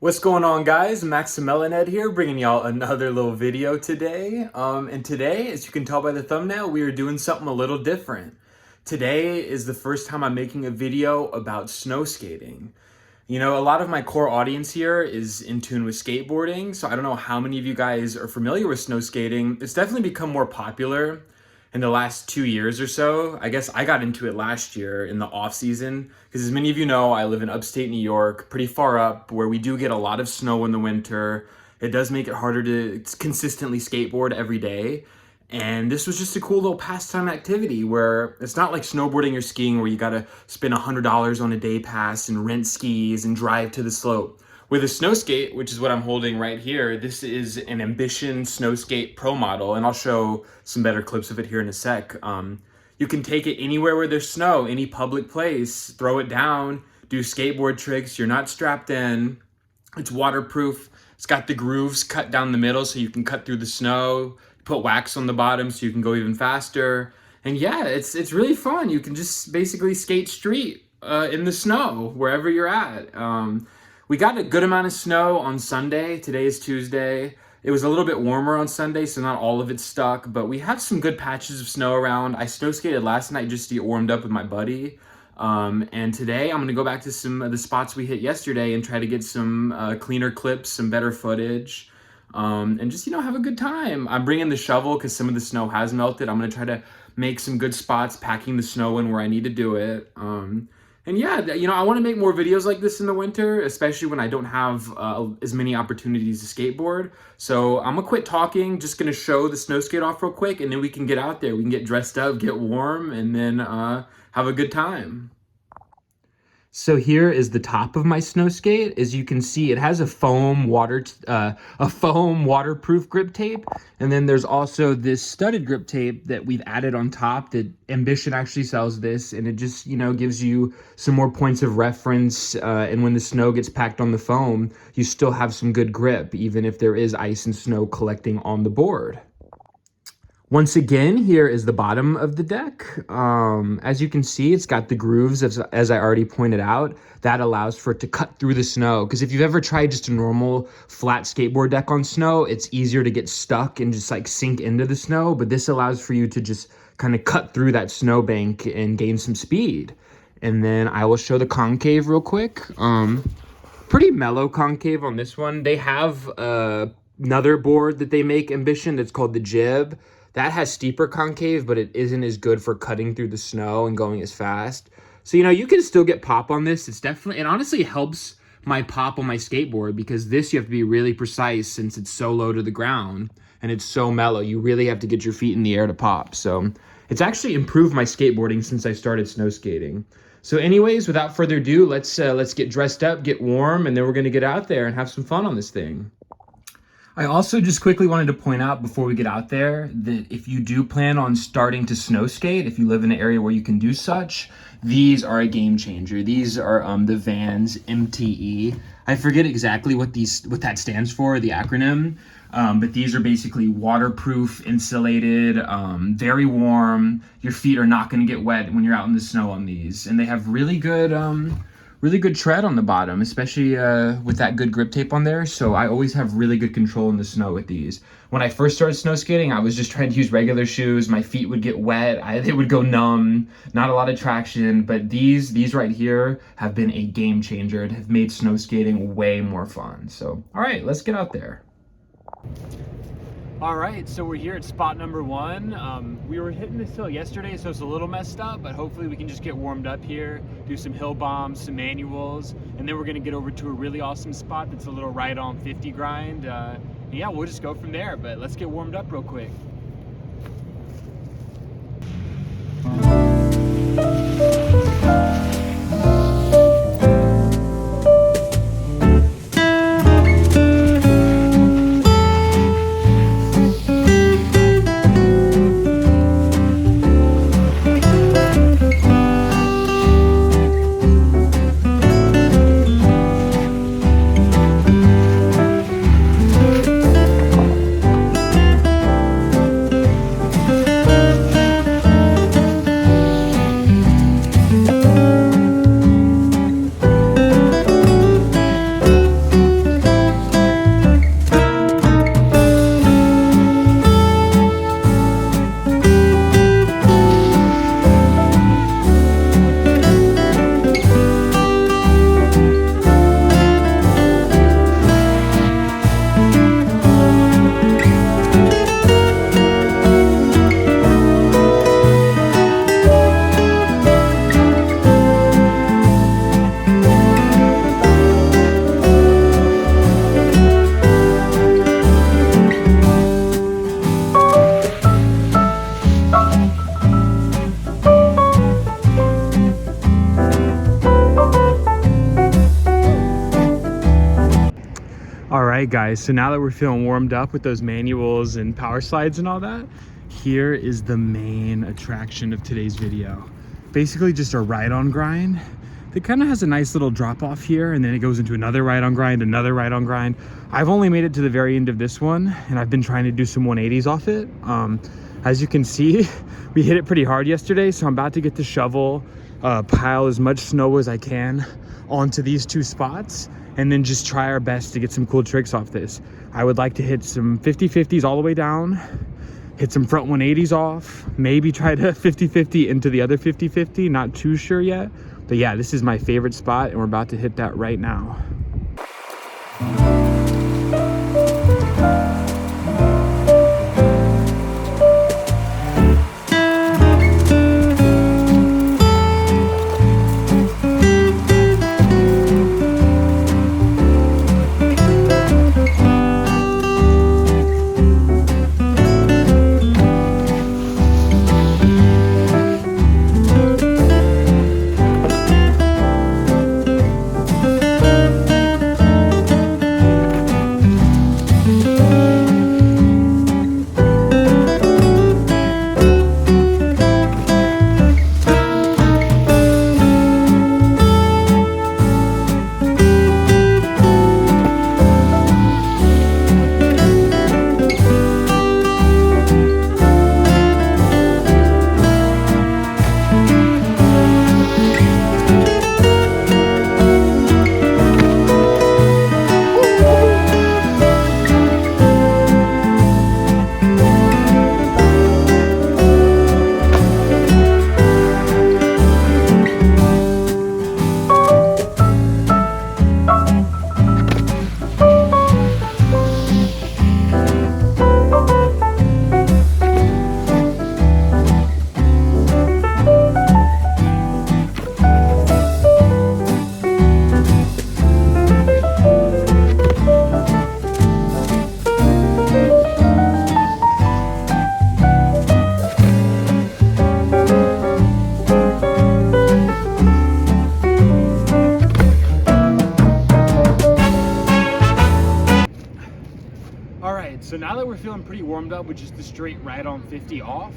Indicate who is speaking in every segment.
Speaker 1: What's going on, guys? Maximilian here, bringing y'all another little video today. And today, as you can tell by the thumbnail, we are doing something a little different. Today is the first time I'm making a video about snow skating. You know, a lot of my core audience here is in tune with skateboarding, so I don't know how many of you guys are familiar with snow skating. It's definitely become more popular in the last 2 years or so. I guess I got into it last year in the off season because, as many of you know, I live in upstate New York, pretty far up, where we do get a lot of snow in the winter. It does make it harder to consistently skateboard every day. And this was just a cool little pastime activity where it's not like snowboarding or skiing where you gotta spend $100 on a day pass and rent skis and drive to the slope. With a snow skate, which is what I'm holding right here, this is an Ambition Snow Skate Pro model, and I'll show some better clips of it here in a sec. You can take it anywhere where there's snow, any public place, throw it down, do skateboard tricks. You're not strapped in. It's waterproof. It's got the grooves cut down the middle so you can cut through the snow. Put wax on the bottom so you can go even faster. And yeah, it's really fun. You can just basically skate street in the snow wherever you're at. We got a good amount of snow on Sunday. Today is Tuesday. It was a little bit warmer on Sunday, so not all of it stuck, but we have some good patches of snow around. I snow skated last night just to get warmed up with my buddy. And today I'm gonna go back to some of the spots we hit yesterday and try to get some cleaner clips, some better footage. And just, have a good time. I'm bringing the shovel because some of the snow has melted. I'm going to try to make some good spots, packing the snow in where I need to do it. And yeah, I want to make more videos like this in the winter, especially when I don't have as many opportunities to skateboard. So I'm going to quit talking, just going to show the snow skate off real quick, and then we can get out there. We can get dressed up, get warm, and then have a good time. So here is the top of my snow skate. As you can see, it has a foam waterproof grip tape. And then there's also this studded grip tape that we've added on top that Ambition actually sells this. And it just, gives you some more points of reference. And when the snow gets packed on the foam, you still have some good grip, even if there is ice and snow collecting on the board. Once again, here is the bottom of the deck. As you can see, it's got the grooves, as I already pointed out. That allows for it to cut through the snow. Because if you've ever tried just a normal flat skateboard deck on snow, it's easier to get stuck and just sink into the snow. But this allows for you to just kind of cut through that snowbank and gain some speed. And then I will show the concave real quick. Pretty mellow concave on this one. They have another board that they make, Ambition, that's called the Jib. That has steeper concave, but it isn't as good for cutting through the snow and going as fast. So, you can still get pop on this. It honestly helps my pop on my skateboard because this you have to be really precise since it's so low to the ground and it's so mellow. You really have to get your feet in the air to pop. So it's actually improved my skateboarding since I started snow skating. So anyways, without further ado, let's get dressed up, get warm, and then we're going to get out there and have some fun on this thing. I also just quickly wanted to point out before we get out there that if you do plan on starting to snow skate, if you live in an area where you can do such, these are a game changer. These are the Vans MTE. I forget exactly what that stands for, the acronym, but these are basically waterproof, insulated, very warm. Your feet are not going to get wet when you're out in the snow on these, and they have really good tread on the bottom, especially with that good grip tape on there. So I always have really good control in the snow with these. When I first started snow skating, I was just trying to use regular shoes. My feet would get wet. They would go numb, not a lot of traction. But these right here have been a game changer and have made snow skating way more fun. So, all right, let's get out there. All right, so we're here at spot number 1. We were hitting this hill yesterday, so it's a little messed up, but hopefully we can just get warmed up here, do some hill bombs, some manuals, and then we're gonna get over to a really awesome spot that's a little right on 50 grind. Yeah, we'll just go from there, but let's get warmed up real quick. right, guys, so now that we're feeling warmed up with those manuals and power slides and all that, here is the main attraction of today's video. Basically just a ride-on grind. It kind of has a nice little drop off here, and then it goes into another ride-on grind, another ride-on grind. I've only made it to the very end of this one, and I've been trying to do some 180s off it. As you can see, we hit it pretty hard yesterday, so I'm about to get the shovel, pile as much snow as I can onto these two spots, and then just try our best to get some cool tricks off this. I would like to hit some 50-50s all the way down, hit some front 180s off, maybe try to 50-50 into the other 50-50, not too sure yet. But yeah, this is my favorite spot, and we're about to hit that right now. So now that we're feeling pretty warmed up with just the straight ride-on 50 off,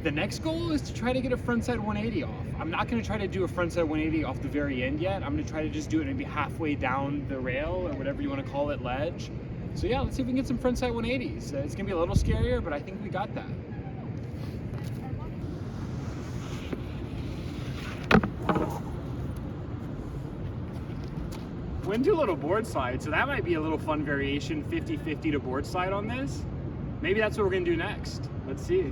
Speaker 1: the next goal is to try to get a frontside 180 off. I'm not going to try to do a frontside 180 off the very end yet. I'm going to try to just do it maybe halfway down the rail, or whatever you want to call it, ledge. So yeah, let's see if we can get some frontside 180s. It's going to be a little scarier, but I think we got that. Went to a little board slide, so that might be a little fun variation, 50-50 to board slide on this. Maybe that's what we're gonna do next. Let's see.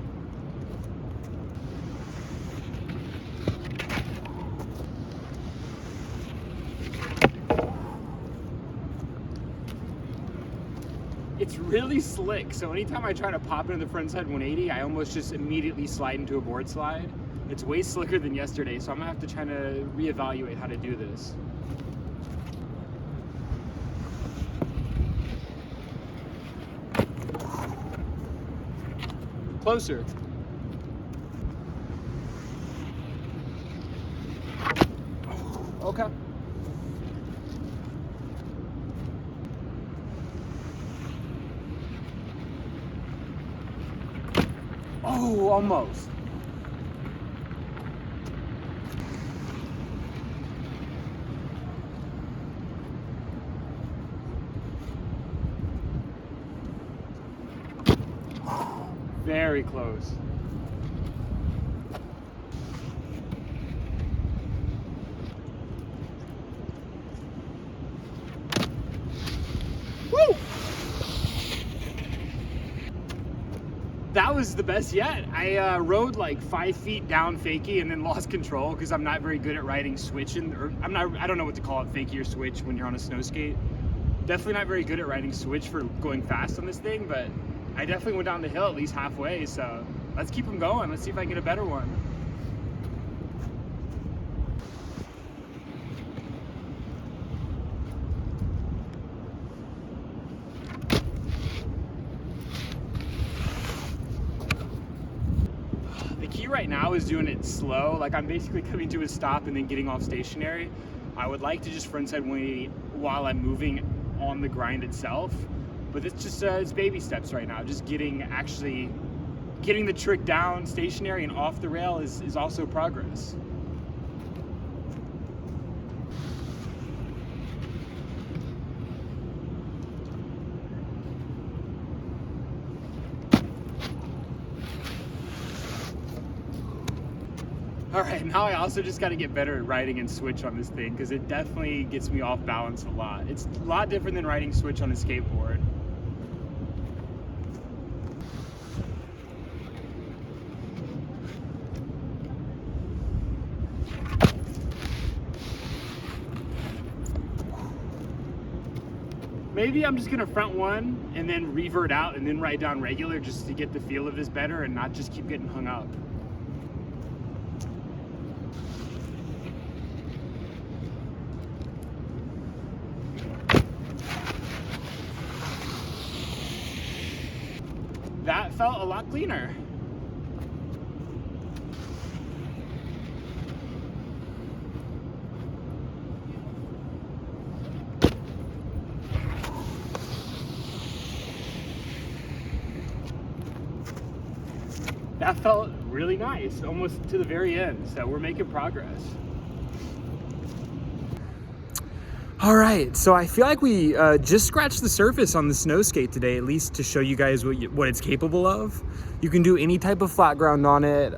Speaker 1: It's really slick, so anytime I try to pop into the frontside 180, I almost just immediately slide into a board slide. It's way slicker than yesterday, so I'm gonna have to try to reevaluate how to do this. Closer. Okay. Oh, almost. Very close. Woo! That was the best yet. I rode like 5 feet down fakie and then lost control because I'm not very good at riding switch, or I don't know what to call it, fakie or switch when you're on a snow skate. Definitely not very good at riding switch for going fast on this thing, but I definitely went down the hill at least halfway, so let's keep them going. Let's see if I can get a better one. The key right now is doing it slow. Like, I'm basically coming to a stop and then getting off stationary. I would like to just frontside 180 while I'm moving on the grind itself. But it's just it's baby steps right now. Just getting the trick down stationary and off the rail is also progress. All right, now I also just got to get better at riding and switch on this thing, because it definitely gets me off balance a lot. It's a lot different than riding switch on a skateboard. Maybe I'm just gonna front one and then revert out and then ride down regular, just to get the feel of this better and not just keep getting hung up. That felt a lot cleaner. That felt really nice, almost to the very end, so we're making progress. All right, so I feel like we just scratched the surface on the snow skate today, at least to show you guys what it's capable of. You can do any type of flat ground on it.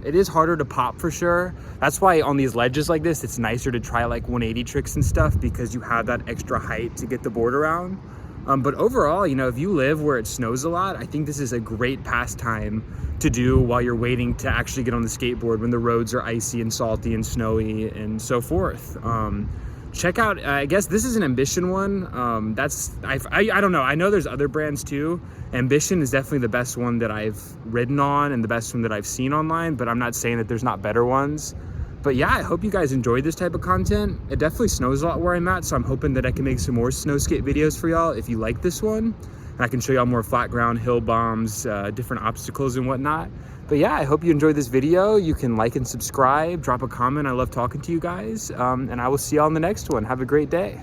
Speaker 1: It is harder to pop for sure. That's why on these ledges like this, it's nicer to try like 180 tricks and stuff, because you have that extra height to get the board around. But overall, you know, if you live where it snows a lot, I think this is a great pastime to do while you're waiting to actually get on the skateboard when the roads are icy and salty and snowy and so forth. Check out, I guess this is an Ambition one. I don't know. I know there's other brands too. Ambition is definitely the best one that I've ridden on and the best one that I've seen online, but I'm not saying that there's not better ones. But yeah, I hope you guys enjoyed this type of content. It definitely snows a lot where I'm at, so I'm hoping that I can make some more snow skate videos for y'all if you like this one. And I can show y'all more flat ground, hill bombs, different obstacles and whatnot. But yeah, I hope you enjoyed this video. You can like and subscribe, drop a comment. I love talking to you guys. And I will see y'all in the next one. Have a great day.